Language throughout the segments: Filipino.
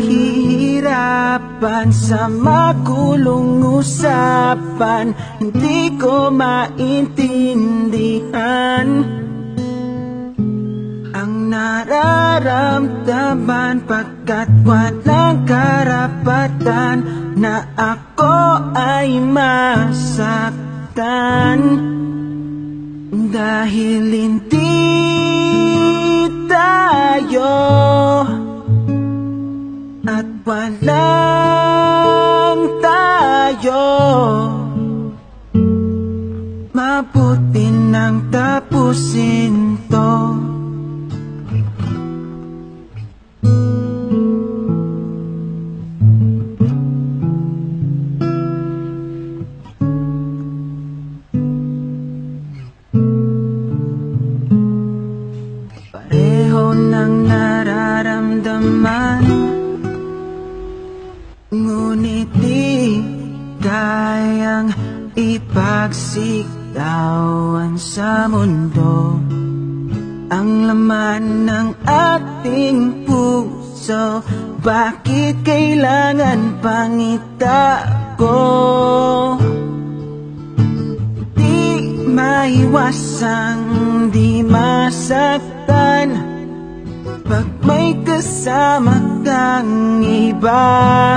nahihirapan sa magulong usapan. Hindi ko maintindihan ang nararamdaman, pagkat walang karapatan na ako ay masaktan. Dahil hindi tayo at walang tayo, mabuti nang tapusin to. Pareho ng nararamdaman, ngunit di kayang ipagsitawan sa mundo ang laman ng ating puso. Bakit kailangan pang itago? Di maiwasang di masaktan pag may kasama kang iba.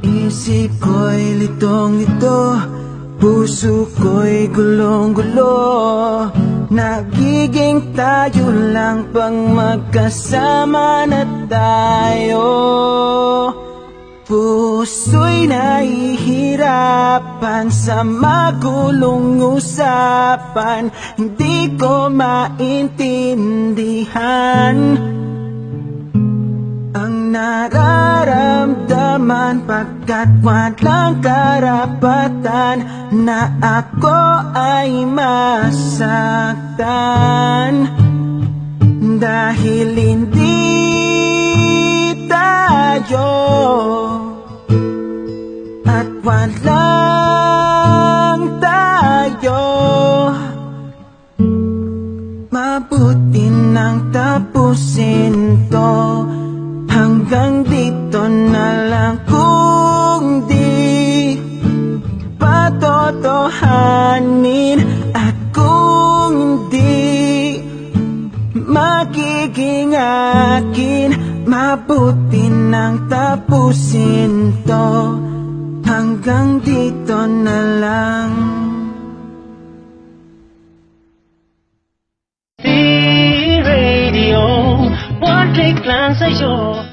Isip ko'y litong-lito, puso ko'y gulong-gulo. Nagiging tayo lang pang magkasama na tayo. Puso'y nahihirapan sa magulong usapan. Hindi ko maintindihan ang nararamdaman, pagkat walang karapatan na ako ay masaktan. Dahil hindi tayo at walang tayo, mabuti nang tapusin to. Hanggang dito na lang, kung di patotohanin at kung di magiging akin, mabuti nang tapusin to. Hanggang dito na lang. Radio, one click lang sa'yo.